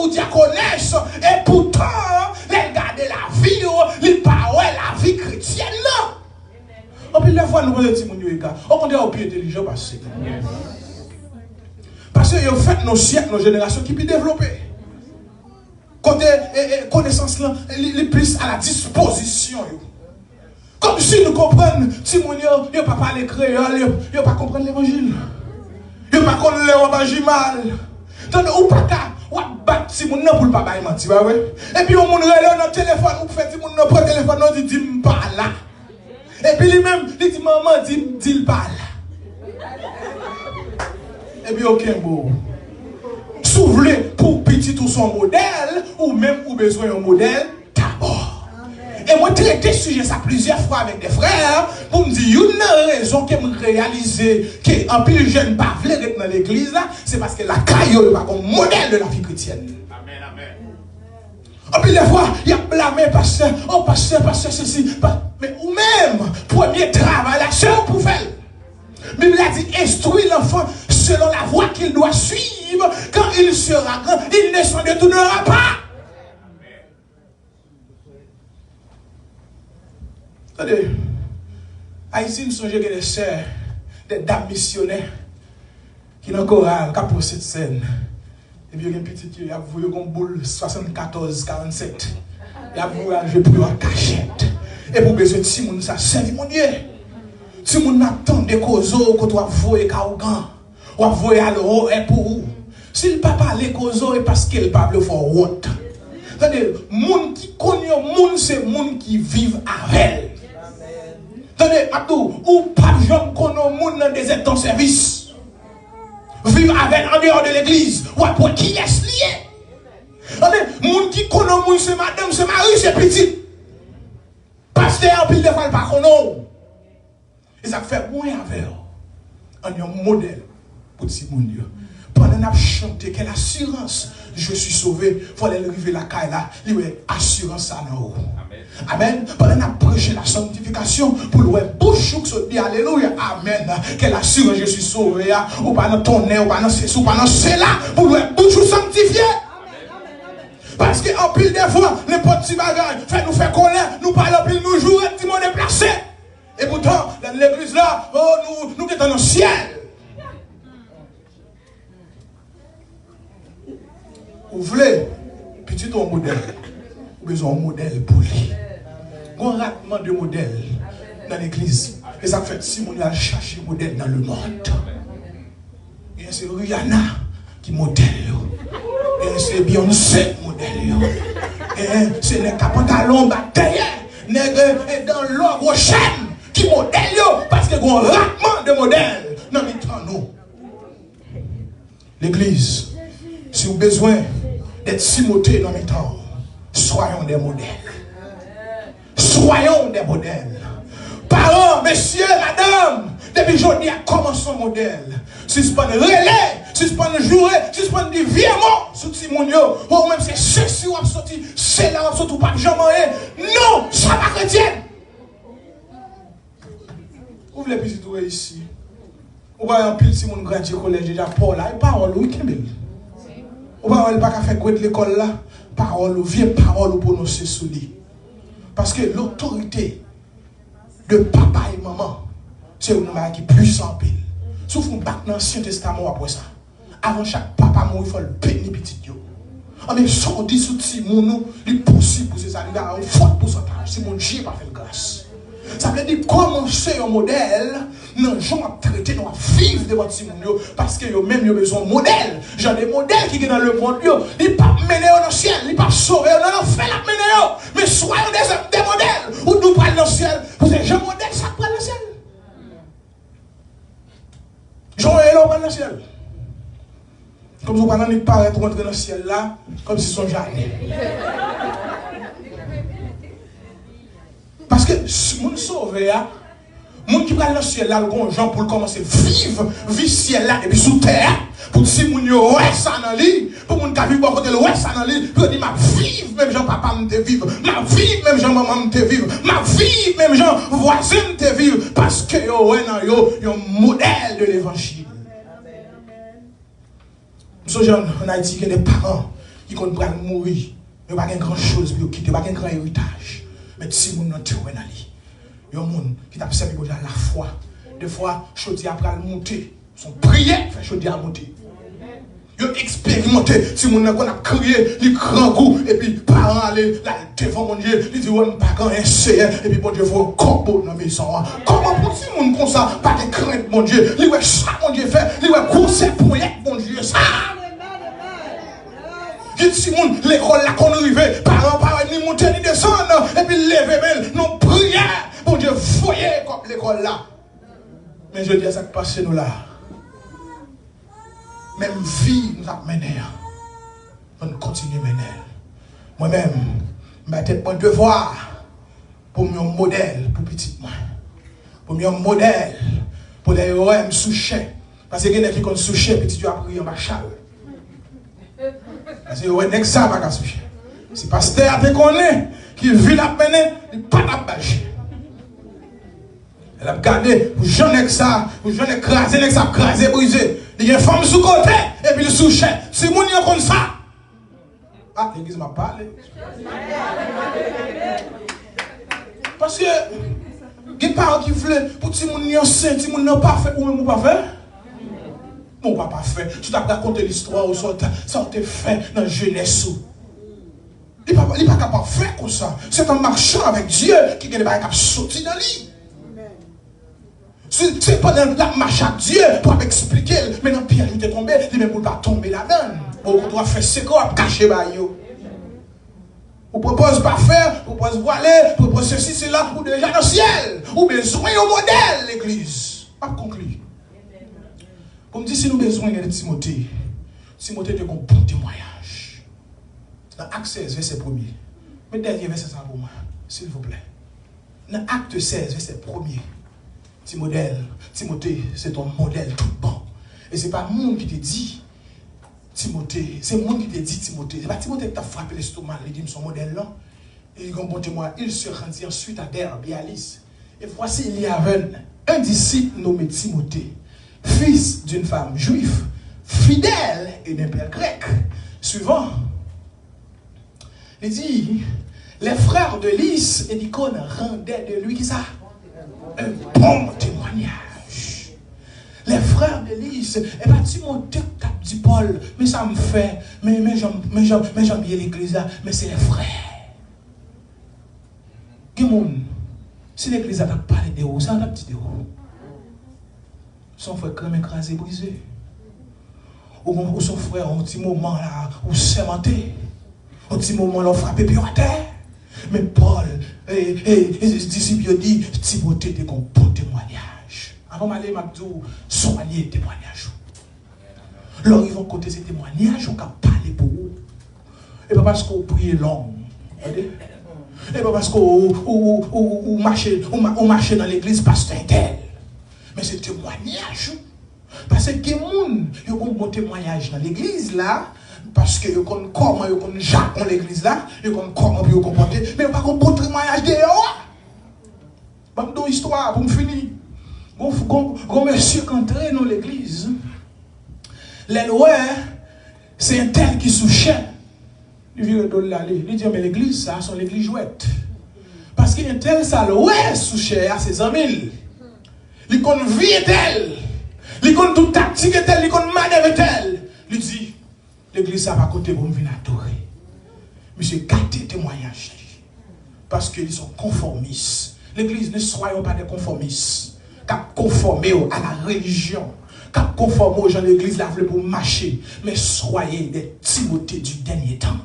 S1: diaconesse, et pourtant, les garder la vie, les paroles, la vie chrétienne, non. En plus, la fois, nous voyons des petits gens, on est au plus intelligent parce que vous faites nos siècles, nos générations qui peuvent développer. Côté connaissance là, les plus à la disposition. Comme si nous comprenons, si mon yo pas parler créole, yo pas comprendre l'évangile. Yo pas connaître l'évangile mal. Donc ou pas ta ou battre si mon pour pas bailler menti ba ouais. Et puis on moun relé dans téléphone ou fait si mon prend téléphone on dit pas là. Et puis lui même il dit maman dit pas là. Et puis aucun beau. S'ouvrir pour petit ou son modèle, ou même ou besoin d'un modèle d'abord. Et moi, j'ai traité ce sujet ça plusieurs fois avec des frères pour me dire, une raison que me réaliser que un peu de jeunes pas veulent être dans l'église là, c'est parce que la caillou n'est pas comme modèle de la vie chrétienne. Amen, amen. En plus des fois, il y a blâmé pasteur, oh pasteur, ceci, mais ou même, premier travail là, c'est pour faire. La Bible a dit, instruis l'enfant selon la voie qu'il doit suivre. Quand il sera grand, il ne s'en détournera pas. Attendez, Haïti, nous sommes des sœurs, des dames missionnaires qui dans le choral, qui ont posé cette scène. Et puis il y a une petite qui a voulu qu'on boule 74, 47. Il a voulu jouer pour en cachette. Et pour besoin de Simon, ça serve mon Dieu. Si vous n'attendez qu'aux autres, que tu vas voyer Kaougan, ou voyer à l'eau, et pour vous. S'il ne peut pas parler qu'aux autres, parce qu'il ne peut pas le faire autre. C'est-à-dire, les gens qui connaissent, c'est les gens qui vivent avec. C'est-à-dire, ou pas de gens qui connaissent dans des aides de service. Vivre avec en dehors de l'église, ou après qui est lié. C'est-à-dire, les gens qui connaissent, c'est madame, c'est mari, c'est petit. Pasteur, puis il ne fait pas connaître. Et ça fait moins avec un modèle pour ces gens. Pendant pendant qu'on chante, quelle assurance, je suis sauvé. Il faut aller arriver la caille là, il y a assurance à nous. Amen. Pendant qu'on prêche la sanctification, pour le bouche qui dit alléluia. Amen. Quelle assurance, je suis sauvé. Ou pas dans ton nez, ou pas dans ceci, ou pas dans cela, pour le bouche sanctifié. Parce qu'en pile des fois, les petits bagages, fait nous faire connaître, nous parlons pile, nous jouons, et tout le monde est placé. Et pourtant, dans l'église là, oh, nous sommes dans le ciel. Vous voulez, petit ton modèle, vous avez besoin d'un modèle pour lui. Un ratement de modèle dans l'église. Et ça fait si on a cherché modèle dans le monde. Et c'est Rihanna qui modèle. Et c'est Beyoncé modèle. Et c'est les pantalons bataillés. Et dans l'ordre chaîne qui modèle. Parce que y a un ratement de modèle dans nous. L'église, si vous avez besoin d'être Timothée dans mes temps, soyons des modèles. Soyons des modèles. Parents, messieurs, madame, depuis aujourd'hui, comment son modèle? Si ce n'est pas de relais, si ce n'est pas de jouer, si ce n'est pas de dire virement sur Timonio, ou même c'est ceci ou sorti, c'est là ou sorti ou pas de jamais. Non, ça va chrétien. Vous voulez plus tout ici? Ou pas un pile si mon grandit au collège déjà Paul là, et parole ou Kemel. Ou pas pas faire quoi de l'école là, parole ou vieille parole ou prononcer sous lui. Parce que l'autorité de papa et maman, c'est une chose qui est plus en pile. Sauf qu'on bat dans l'Ancien Testament après ça. Avant chaque papa mourir, il faut le bénir petit yo. Mais si on dit sous Timon, il est possible pour ces années, un fort pourcentage. Si mon Dieu n'a pas fait de grâce. Ça veut dire commencer un modèle, non, gens à traiter, non, à vivre devant Timon, parce que yo même yo besoin de modèle. J'ai des modèles qui sont dans le monde, ils ne pas mener dans le ciel, ils ne pas sauver, non, non, fait la mener. Mais soyons des modèles, ou nous parlons dans le ciel, pour ces gens modèles, ça prend le ciel. Jean-Élo prend le ciel. Comme si on ne pas rentrer dans le ciel là, comme si son jardin. Parce que si on sauve, moun qui prend le ciel là, le grand Jean pour commencer à vivre ciel là, et puis sous terre, pour si moun yo ouais ça dans lui, pour moun qui vivre côté le ouais ça dans lui, pour dire ma vivre même Jean papa me te vivre, ma vivre même Jean maman me te vivre, ma vivre même Jean voisin me te vivre, parce que yo ouais dans yo un modèle de l'évangile. Nous sommes en Haïti, il y a des parents qui comprennent mourir, mais pas grand chose pour quitter, pas un grand héritage. Mais si moun nan te wè nan li, yon moun qui t'a servi pour la foi. Des fois, chaudier après monter, son prière fait chaudier à monter. Yon expérimenté, si moun nan kon a crié, li grand goût, et puis parents aller là devant mon Dieu, il dit ouais pas grand essayé, et puis bon Dieu faut corbeau dans maison. Comment pour si moun comme ça, pas de crainte mon Dieu, li ouais ça mon Dieu fait, li ouais conseil pour mon Dieu ça. Si moun l'école là qu'on arrive, parents ni monter ni descendre, et puis lever belle, non prière, bon Dieu voyez comme l'école là. Mais je dis à ça que passe nous là. Même vie nous a mené. On continue à mener. Moi-même, je vais être mon devoir pour mon modèle pour petit moi. Pour mon modèle pour les OM sous-chè. Parce que les gens qui sont sous-chè, petit Dieu a pris en bachal. Parce que vous avez ça, pas soucher. Si pasteur te connaît, qui vit la peine, il n'est pas de bâcher. Elle a regardé, vous j'en ai ça, vous j'en ai écrasé, ça écrasé, brisé. Il y a une femme sous côté, et puis le sous-chè. Si vous n'êtes comme ça. Ah, l'église m'a parlé. Parce que, il y a des parents qui veulent, pour si vous n'êtes saint, si vous n'êtes pas fait, ou même pas fait. Mon papa fait, tu t'as raconté l'histoire où ça a été fait dans la jeunesse. Il n'est pas capable de faire comme ça. C'est en marchant avec Dieu qui n'est pas capable de sortir dans lui. C'est pas dans la marche avec Dieu pour expliquer. Mais dans le piège où tu es tombé, il ne peut pas tomber là-dedans. On doit faire ce qu'on a caché. On propose pas faire, on propose voiler, on propose ceci, cela, ou déjà dans le ciel. Ou besoin au modèle, l'église. Pas conclu. Pour me dire si nous avons besoin de Timothée, Timothée est un bon témoignage. Dans Acte 16, verset 1er. Mais dernier verset ça pour moi, s'il vous plaît. Dans Acte 16, verset 1er. Timothée, c'est ton modèle tout bon. Et ce n'est pas le monde qui te dit Timothée, c'est le monde qui t'a dit Timothée. C'est pas Timothée qui t'a frappé l'estomac, il dit son modèle là. Et il bon témoin, il se rendit ensuite à Derbe et à Lys. Et voici, il y avait un disciple nommé Timothée, fils d'une femme juive, fidèle et d'un père grec. Suivant, il dit, les frères de Lys et d'Icône rendaient de lui, qui ça? Un bon témoignage. Les frères de Lys, et bien Timothée t'a dit Paul, mais ça me fait, mais j'aime bien l'église là, mais c'est les frères. Si l'église a parlé de vous, ça a petit de vous. Son frère quand même écrasé, brisé. Ou son frère, un petit moment là, ou sémenté. Un petit moment là, frappé puis à terre. Mais Paul, et les disciples dit, Timothée était un bon témoignage. Avant d'aller, je vais soigner le témoignage. Alors, ils vont côté ces témoignages, on va parler pour vous. Et pas parce qu'on prie long. Et pas parce qu'on marche dans l'église pasteur tel. Mais c'est témoignage. Parce que les gens ont un bon témoignage dans l'église là. Parce que ils connaissent comment ils connaissent Jacques l'église là. Ils connaissent comment ils comportent. Mais pas un bon témoignage dehors. Je vais vous donner une histoire pour me finir. Un monsieur qui entre dans l'église. Les lois, c'est un tel qui souchait. Il vient de l'aller. Il dit, mais l'église, ça, c'est l'église jouette. Parce qu'il y a un tel, ça, ouais, souché à ses amis. Il connaît vie tel. Il connaît tout tactique tel. Il connaît manœuvre tel. Il dit, l'église, ça va côté pour me venir adorer. Monsieur, gâtez témoignage. Parce qu'ils sont conformistes. L'église, ne soyons pas des conformistes. Cap conformer à la religion. Cap conformer aux gens de l'église, là, pour marcher. Mais soyez des Timothées du dernier temps.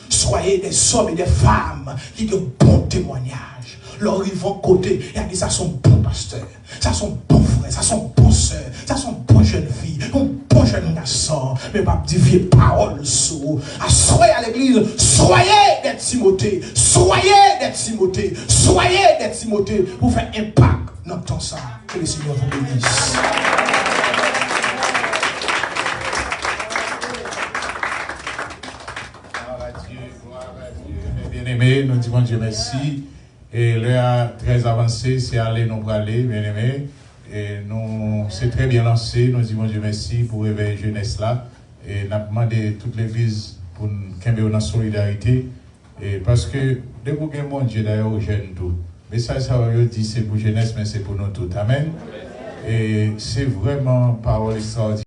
S1: Soyez des hommes et des femmes qui ont bon témoignage. Leur ils vont côté, et a dit ça sont bons pasteurs, ça sont bons frères, ça sont bons sœurs, ça sont bonnes jeunes filles, un bon jeune garçon, mais pas dire vieille parole sous. Soyez à l'église, soyez des Timothées, soyez des Timothées, soyez des Timothées pour faire impact dans tout ça. Que le Seigneur vous bénisse.
S3: Bien-aimés, nous disons Dieu merci. Et l'heure très avancée, c'est aller nous aller, bien-aimés. Et nous, c'est très bien lancé. Nous disons Dieu merci pour réveiller jeunesse là. Et nous avons demandé toute l'église pour nous camper dans solidarité. Et parce que, depuis que mon Dieu d'ailleurs aux jeunes tout. Mais ça veut dire c'est pour jeunesse, mais c'est pour nous tous. Amen. Et c'est vraiment parole extraordinaire.